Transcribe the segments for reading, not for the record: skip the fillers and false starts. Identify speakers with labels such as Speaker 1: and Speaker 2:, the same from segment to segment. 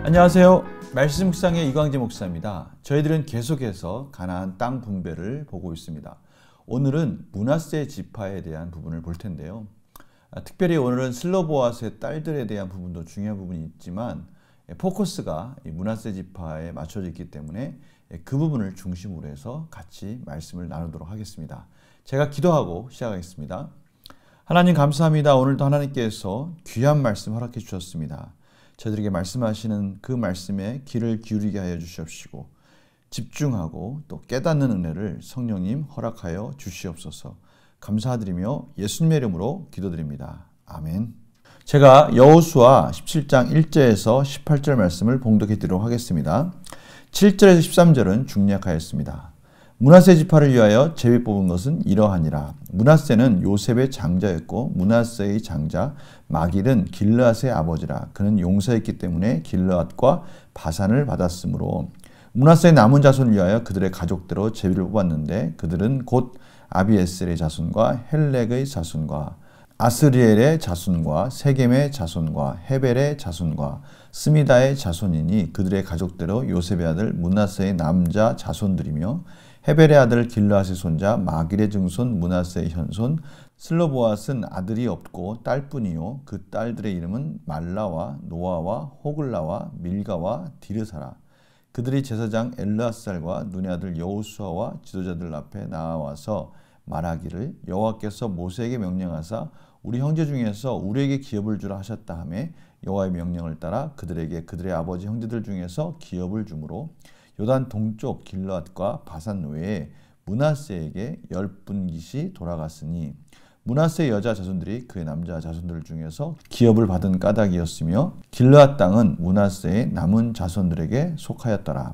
Speaker 1: 안녕하세요. 말씀 묵상의 이광재 목사입니다. 저희들은 계속해서 가나안 땅 분배를 보고 있습니다. 오늘은 므낫세 지파에 대한 부분을 볼 텐데요. 특별히 오늘은 슬로보아스의 딸들에 대한 부분도 중요한 부분이 있지만 포커스가 므낫세 지파에 맞춰져 있기 때문에 그 부분을 중심으로 해서 같이 말씀을 나누도록 하겠습니다. 제가 기도하고 시작하겠습니다. 하나님 감사합니다. 오늘도 하나님께서 귀한 말씀 허락해 주셨습니다. 저희들에게 말씀하시는 그 말씀에 귀를 기울이게 하여 주시옵시고 집중하고 또 깨닫는 은혜를 성령님 허락하여 주시옵소서. 감사드리며 예수님의 이름으로 기도드립니다. 아멘. 제가 여호수아 17장 1절에서 18절 말씀을 봉독해 드리도록 하겠습니다. 7절에서 13절은 중략하였습니다. 므낫세 지파를 위하여 제비 뽑은 것은 이러하니라. 므낫세는 요셉의 장자였고 므낫세의 장자 마길은 길르앗의 아버지라. 그는 용사였기 때문에 길르앗과 바산을 받았으므로 므낫세의 남은 자손을 위하여 그들의 가족대로 제비를 뽑았는데 그들은 곧 아비에셀의 자손과 헬렉의 자손과 아스리엘의 자손과 세겜의 자손과 헤벨의 자손과 스미다의 자손이니 그들의 가족대로 요셉의 아들 므낫세의 남자 자손들이며 헤벨의 아들 길르앗의 손자 마길의 증손 므낫세의 현손 슬로보앗은 아들이 없고 딸뿐이요 그 딸들의 이름은 말라와 노아와 호글라와 밀가와 디르사라. 그들이 제사장 엘르앗살과 눈의 아들 여호수아와 지도자들 앞에 나와서 말하기를 여호와께서 모세에게 명령하사 우리 형제 중에서 우리에게 기업을 주라 하셨다 하며 여호와의 명령을 따라 그들에게 그들의 아버지 형제들 중에서 기업을 주므로 요단 동쪽 길르앗과 바산 외에 므낫세에게 10분깃이 돌아갔으니 므낫세의 여자 자손들이 그의 남자 자손들 중에서 기업을 받은 까닭이었으며 길르앗 땅은 므낫세의 남은 자손들에게 속하였더라.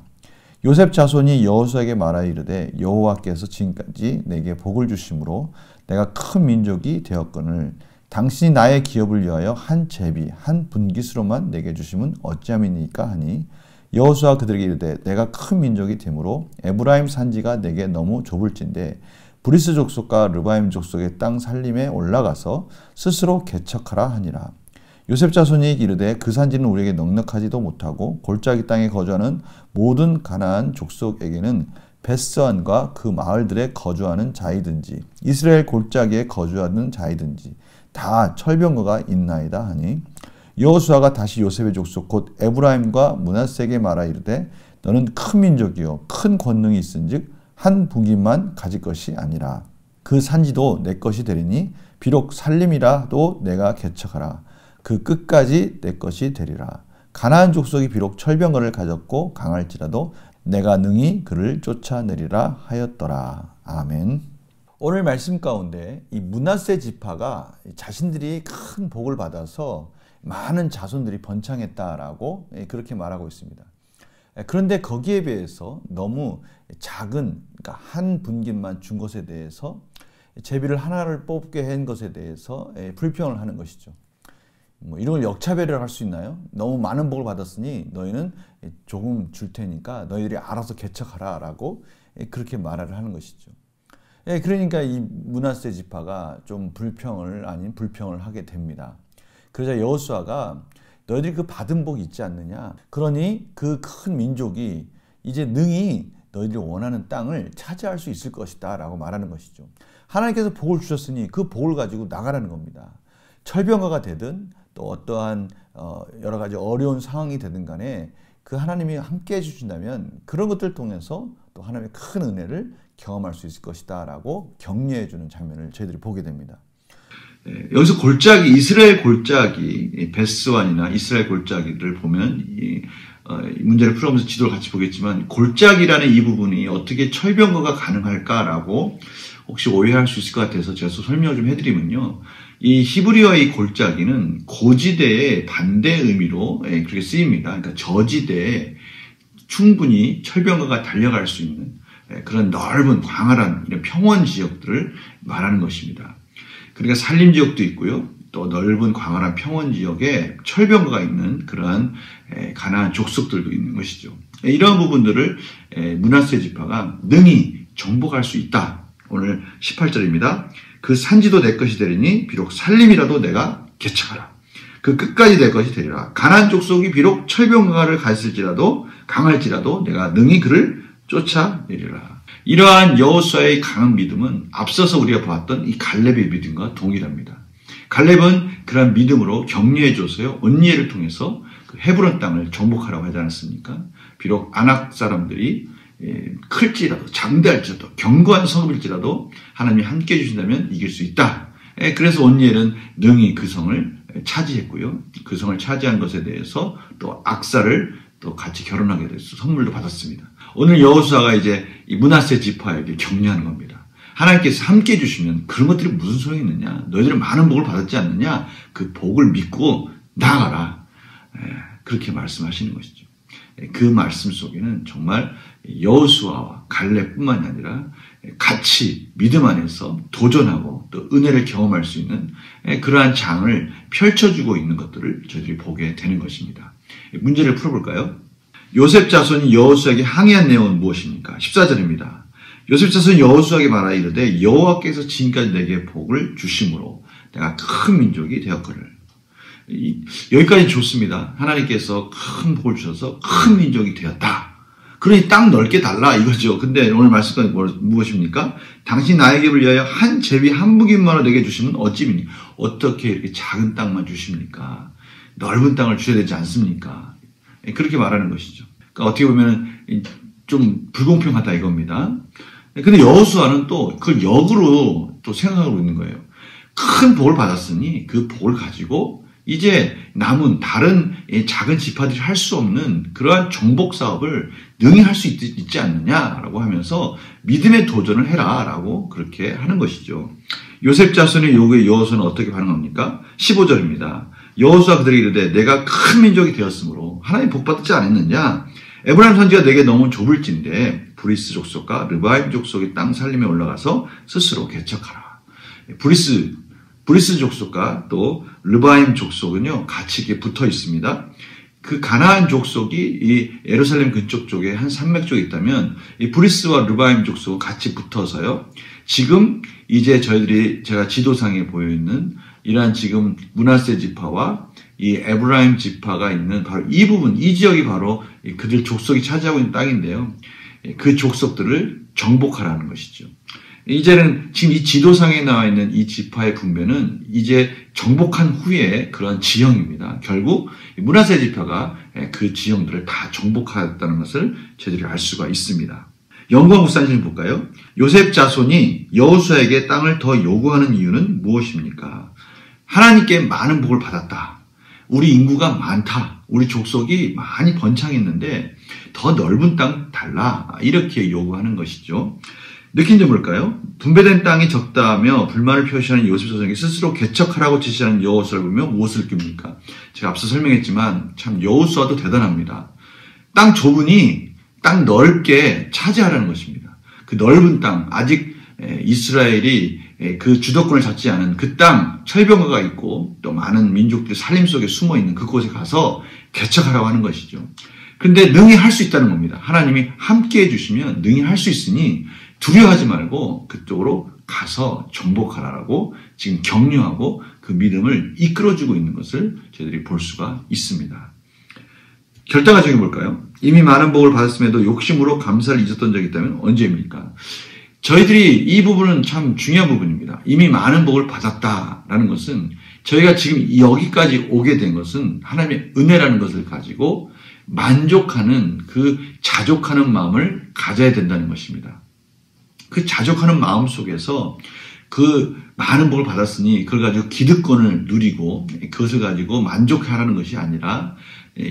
Speaker 1: 요셉 자손이 여호수아에게 말하여 이르되 여호와께서 지금까지 내게 복을 주심으로 내가 큰 민족이 되었거늘 당신이 나의 기업을 위하여 한 제비 한 분깃으로만 내게 주심은 어찌함이니까 하니 여호수아 그들에게 이르되 내가 큰 민족이 되므로 에브라임 산지가 내게 너무 좁을진데 브리스 족속과 르바임 족속의 땅 살림에 올라가서 스스로 개척하라 하니라. 요셉 자손이 이르되 그 산지는 우리에게 넉넉하지도 못하고 골짜기 땅에 거주하는 모든 가나안 족속에게는 베스안과 그 마을들에 거주하는 자이든지 이스라엘 골짜기에 거주하는 자이든지 다 철병거가 있나이다 하니 여호수아가 다시 요셉의 족속 곧 에브라임과 므낫세에게 말하 이르되 너는 큰 민족이요 큰 권능이 있은즉 한 분깃만 가질 것이 아니라 그 산지도 내 것이 되리니 비록 살림이라도 내가 개척하라 그 끝까지 내 것이 되리라. 가나안 족속이 비록 철병거를 가졌고 강할지라도 내가 능히 그를 쫓아내리라 하였더라. 아멘. 오늘 말씀 가운데 이 므낫세 지파가 자신들이 큰 복을 받아서 많은 자손들이 번창했다라고 그렇게 말하고 있습니다. 그런데 거기에 비해서 너무 작은 그러니까 한 분깃만 준 것에 대해서 제비를 하나를 뽑게 한 것에 대해서 불평을 하는 것이죠. 이런 걸 역차별을 할 수 있나요? 너무 많은 복을 받았으니 너희는 조금 줄 테니까 너희들이 알아서 개척하라 라고 그렇게 말을 하는 것이죠. 그러니까 이 므낫세 지파가 좀 불평을 하게 됩니다. 그러자 여호수아가 너희들이 그 받은 복이 있지 않느냐? 그러니 그 큰 민족이 이제 능히 너희들이 원하는 땅을 차지할 수 있을 것이다 라고 말하는 것이죠. 하나님께서 복을 주셨으니 그 복을 가지고 나가라는 겁니다. 철병거가 되든 또 어떠한 여러 가지 어려운 상황이 되든 간에 그 하나님이 함께 해주신다면 그런 것들을 통해서 또 하나님의 큰 은혜를 경험할 수 있을 것이다 라고 격려해 주는 장면을 저희들이 보게 됩니다.
Speaker 2: 여기서 골짜기, 이스라엘 골짜기, 베스완이나 이스라엘 골짜기를 보면 이 문제를 풀어보면서 지도를 같이 보겠지만 골짜기라는 이 부분이 어떻게 철병거가 가능할까라고 혹시 오해할 수 있을 것 같아서 제가 설명을 좀 해드리면요. 이 히브리어의 골짜기는 고지대의 반대 의미로 그렇게 쓰입니다. 그러니까 저지대에 충분히 철병거가 달려갈 수 있는 그런 넓은 광활한 이런 평원 지역들을 말하는 것입니다. 그러니까 산림 지역도 있고요. 또 넓은 광활한 평원 지역에 철병거가 있는 그러한 가나안 족속들도 있는 것이죠. 이러한 부분들을 므낫세 지파가 능히 정복할 수 있다. 오늘 18절입니다. 그 산지도 내 것이 되리니 비록 살림이라도 내가 개척하라. 그 끝까지 내 것이 되리라. 가나안 족속이 비록 철병가를 강할지라도 내가 능히 그를 쫓아내리라. 이러한 여호수아의 강한 믿음은 앞서서 우리가 보았던 이 갈렙의 믿음과 동일합니다. 갈렙은 그런 믿음으로 격려해줘서요, 언니엘을 통해서 그 헤브론 땅을 정복하라고 하지 않았습니까? 비록 아낙 사람들이 클지라도 장대할지라도 견고한 성읍일지라도 하나님이 함께 해주신다면 이길 수 있다. 그래서 언니엘은 능히 그 성을 차지했고요. 그 성을 차지한 것에 대해서 또 악사를 또 같이 결혼하게 돼서 선물도 받았습니다. 오늘 여호수아가 이제 이 므낫세 지파에게 격려하는 겁니다. 하나님께서 함께 해주시면 그런 것들이 무슨 소용이 있느냐? 너희들은 많은 복을 받았지 않느냐? 그 복을 믿고 나아가라. 그렇게 말씀하시는 것이죠. 그 말씀 속에는 정말 여호수아와 갈렙뿐만이 아니라 같이 믿음 안에서 도전하고 또 은혜를 경험할 수 있는 그러한 장을 펼쳐주고 있는 것들을 저희들이 보게 되는 것입니다. 문제를 풀어볼까요? 요셉 자손이 여호수아에게 항의한 내용은 무엇입니까? 14절입니다. 요셉 자손이 여호수아에게 말하여 이르되 여호와께서 지금까지 내게 복을 주심으로 내가 큰 민족이 되었거늘. 여기까지 좋습니다. 하나님께서 큰 복을 주셔서 큰 민족이 되었다. 그러니 땅 넓게 달라 이거죠. 근데 오늘 말씀은 무엇입니까? 당신 나에게 위하여 한 제비 한 무김만을 내게 주시면 어찌미니 어떻게 이렇게 작은 땅만 주십니까? 넓은 땅을 주셔야 되지 않습니까? 그렇게 말하는 것이죠. 그러니까 어떻게 보면 좀 불공평하다 이겁니다. 근데 여호수아는 또 그걸 역으로 또 생각하고 있는 거예요. 큰 복을 받았으니 그 복을 가지고 이제 남은 다른 작은 지파들이 할 수 없는 그러한 정복 사업을 능히 할 수 있지 않느냐라고 하면서 믿음의 도전을 해라라고 그렇게 하는 것이죠. 요셉 자손의 요구에 여호수아는 어떻게 반응합니까? 15절입니다. 여호수아 그들에게 이르되 내가 큰 민족이 되었으므로 하나님 복 받지 않았느냐? 에브라임 산지가 내게 너무 좁을진데 브리스 족속과 르바임 족속의 땅 살림에 올라가서 스스로 개척하라. 브리스 족속과 또 르바임 족속은요 같이 이렇게 붙어 있습니다. 그 가나안 족속이 이 예루살렘 근처 쪽에 한 산맥 쪽에 있다면 이 브리스와 르바임 족속은 같이 붙어서요. 지금 이제 제가 지도상에 보여 있는 이러한 지금 므낫세 지파와 이 에브라임 지파가 있는 바로 이 부분, 이 지역이 바로 그들 족속이 차지하고 있는 땅인데요. 그 족속들을 정복하라는 것이죠. 이제는 지금 이 지도상에 나와 있는 이 지파의 분배는 이제 정복한 후에 그런 지형입니다. 결국 므낫세 지파가 그 지형들을 다 정복하였다는 것을 저희들이 알 수가 있습니다. 영광 국사님 볼까요? 요셉 자손이 여호수아에게 땅을 더 요구하는 이유는 무엇입니까? 하나님께 많은 복을 받았다. 우리 인구가 많다. 우리 족속이 많이 번창했는데 더 넓은 땅 달라. 이렇게 요구하는 것이죠. 느낀 점 뭘까요? 분배된 땅이 적다며 불만을 표시하는 요셉 자손에게 스스로 개척하라고 지시하는 여호수아를 보며 무엇을 느낍니까? 제가 앞서 설명했지만 참 여호수아도 대단합니다. 땅 좁으니 땅 넓게 차지하라는 것입니다. 그 넓은 땅, 아직 이스라엘이 그 주도권을 잡지 않은 그 땅, 철병가가 있고 또 많은 민족들이 살림 속에 숨어있는 그곳에 가서 개척하라고 하는 것이죠. 그런데 능히 할 수 있다는 겁니다. 하나님이 함께 해주시면 능히 할 수 있으니 두려워하지 말고 그쪽으로 가서 정복하라고 지금 격려하고 그 믿음을 이끌어주고 있는 것을 저희들이 볼 수가 있습니다. 결단과 적이 뭘까요? 이미 많은 복을 받았음에도 욕심으로 감사를 잊었던 적이 있다면 언제입니까? 저희들이 이 부분은 참 중요한 부분입니다. 이미 많은 복을 받았다라는 것은 저희가 지금 여기까지 오게 된 것은 하나님의 은혜라는 것을 가지고 만족하는 그 자족하는 마음을 가져야 된다는 것입니다. 그 자족하는 마음 속에서 그 많은 복을 받았으니 그걸 가지고 기득권을 누리고 그것을 가지고 만족하라는 것이 아니라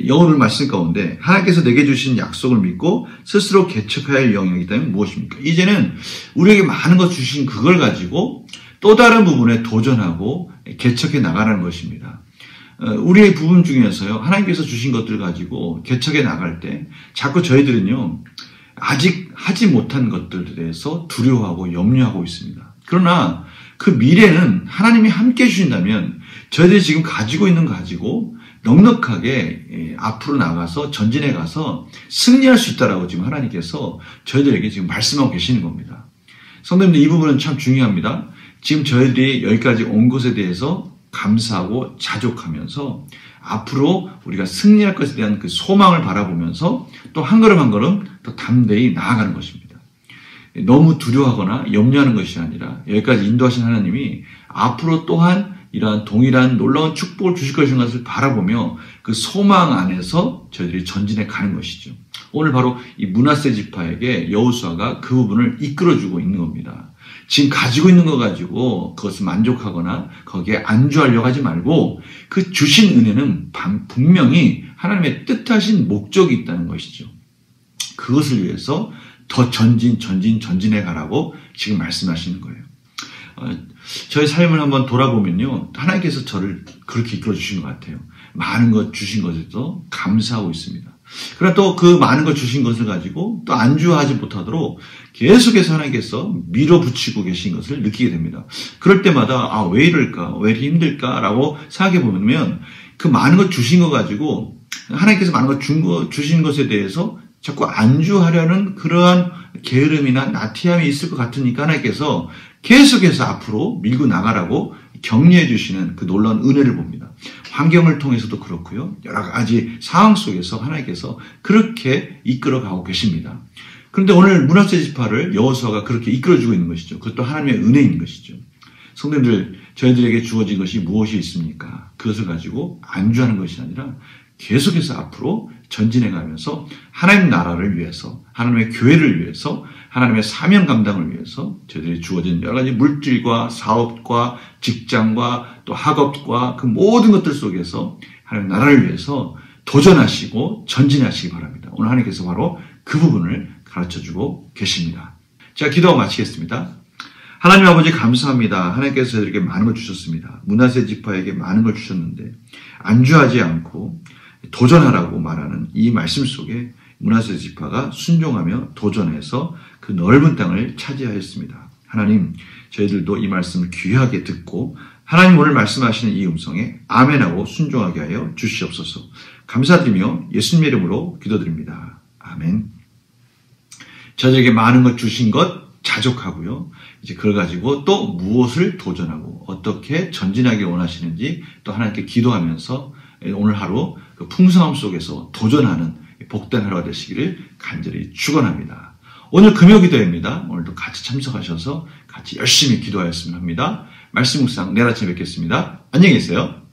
Speaker 2: 영어를 말씀 가운데 하나님께서 내게 주신 약속을 믿고 스스로 개척해야 할 영역이 있다면 무엇입니까? 이제는 우리에게 많은 것 주신 그걸 가지고 또 다른 부분에 도전하고 개척해 나가라는 것입니다. 우리의 부분 중에서요, 하나님께서 주신 것들을 가지고 개척해 나갈 때 자꾸 저희들은요, 아직 하지 못한 것들에 대해서 두려워하고 염려하고 있습니다. 그러나 그 미래는 하나님이 함께 해주신다면 저희들이 지금 가지고 있는 거 가지고 넉넉하게 앞으로 나가서 전진해 가서 승리할 수 있다라고 지금 하나님께서 저희들에게 지금 말씀하고 계시는 겁니다. 성도님들 이 부분은 참 중요합니다. 지금 저희들이 여기까지 온 것에 대해서 감사하고 자족하면서 앞으로 우리가 승리할 것에 대한 그 소망을 바라보면서 또 한 걸음 한 걸음 더 담대히 나아가는 것입니다. 너무 두려워하거나 염려하는 것이 아니라 여기까지 인도하신 하나님이 앞으로 또한 이러한 동일한 놀라운 축복을 주실 것인 것을 바라보며 그 소망 안에서 저희들이 전진해 가는 것이죠. 오늘 바로 이 므낫세 지파에게 여호수아가 그 부분을 이끌어주고 있는 겁니다. 지금 가지고 있는 거 가지고 그것을 만족하거나 거기에 안주하려고 하지 말고 그 주신 은혜는 분명히 하나님의 뜻하신 목적이 있다는 것이죠. 그것을 위해서 더 전진해 가라고 지금 말씀하시는 거예요. 저의 삶을 한번 돌아보면요. 하나님께서 저를 그렇게 이끌어 주신 것 같아요. 많은 것 주신 것에도 감사하고 있습니다. 그러나 또 그 많은 것 주신 것을 가지고 또 안주하지 못하도록 계속해서 하나님께서 밀어붙이고 계신 것을 느끼게 됩니다. 그럴 때마다 왜 이럴까? 왜 이렇게 힘들까? 라고 생각해 보면 그 많은 것 주신 것 가지고 하나님께서 많은 것 주신 것에 대해서 자꾸 안주하려는 그러한 게으름이나 나티함이 있을 것 같으니까 하나님께서 계속해서 앞으로 밀고 나가라고 격려해 주시는 그 놀라운 은혜를 봅니다. 환경을 통해서도 그렇고요. 여러 가지 상황 속에서 하나님께서 그렇게 이끌어가고 계십니다. 그런데 오늘 므낫세 지파를 여호수아가 그렇게 이끌어주고 있는 것이죠. 그것도 하나님의 은혜인 것이죠. 성도님들, 저희들에게 주어진 것이 무엇이 있습니까? 그것을 가지고 안주하는 것이 아니라 계속해서 앞으로 전진해 가면서 하나님 나라를 위해서, 하나님의 교회를 위해서, 하나님의 사명 감당을 위해서 저희들이 주어진 여러 가지 물질과 사업과 직장과 또 학업과 그 모든 것들 속에서 하나님 나라를 위해서 도전하시고 전진하시기 바랍니다. 오늘 하나님께서 바로 그 부분을 가르쳐주고 계십니다. 자, 기도하고 마치겠습니다. 하나님 아버지 감사합니다. 하나님께서 저희들에게 많은 걸 주셨습니다. 므낫세 지파에게 많은 걸 주셨는데 안주하지 않고 도전하라고 말하는 이 말씀 속에 므낫세 지파가 순종하며 도전해서 그 넓은 땅을 차지하였습니다. 하나님, 저희들도 이 말씀을 귀하게 듣고 하나님 오늘 말씀하시는 이 음성에 아멘하고 순종하게 하여 주시옵소서. 감사드리며 예수님의 이름으로 기도드립니다. 아멘. 저희에게 많은 것 주신 것 자족하고요. 이제 그걸 가지고 또 무엇을 도전하고 어떻게 전진하기 원하시는지 또 하나님께 기도하면서 오늘 하루 그 풍성함 속에서 도전하는 복된 하루가 되시기를 간절히 축원합니다. 오늘 금요기도입니다. 오늘도 같이 참석하셔서 같이 열심히 기도하였으면 합니다. 말씀 묵상 내일 아침에 뵙겠습니다. 안녕히 계세요.